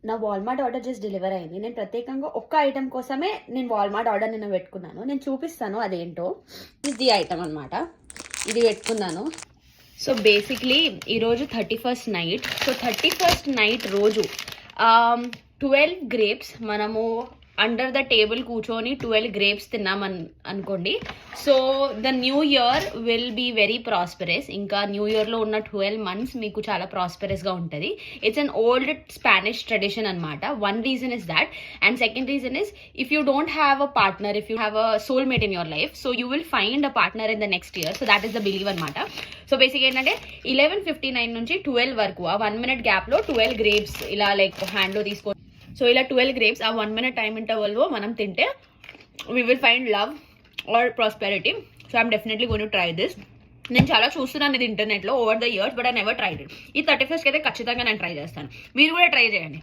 నా Walmart order just deliver అయింది. నేను ప్రత్యేకంగా ఒక్క ఐటమ్ కోసమే నేను వాల్మార్ట్ ఆర్డర్ నిన్న పెట్టుకున్నాను. నేను చూపిస్తాను అదేంటో. ఇది ఐటమ్ అనమాట. ఇది పెట్టుకున్నాను. సో బేసిక్లీ ఈరోజు 31st night. So 31st night రోజు 12 గ్రేప్స్ మనము అండర్ ద టేబుల్ కూర్చొని 12 గ్రేప్స్ తిన్నామని అనుకోండి. So the new year will be very prosperous. ఇంకా న్యూ ఇయర్లో ఉన్న 12 months మీకు చాలా ప్రాస్పరస్గా ఉంటుంది. It's an old Spanish tradition అనమాట. One reason is that. And second reason is if you don't have a partner, if you have a soul mate in your life, so you will find a partner in the next year. So that is the belief అనమాట. So basic ఏంటంటే 11:59 నుంచి 12 వరకు ఆ 1 minute గ్యాప్లో 12 grapes ఇలా like హ్యాండ్లో తీసుకో. So ఇలా 12 గ్రేప్స్ ఆ 1 minute టైం ఇంటర్వల్లో మనం తింటే we will find love or prosperity. So I'm definitely going to try this. నేను చాలా చూస్తున్నాను ఇది ఇంటర్నెట్లో over the years, but I never tried it. ఈ 31st అయితే ఖచ్చితంగా నేను ట్రై చేస్తాను. మీరు కూడా ట్రై చేయండి.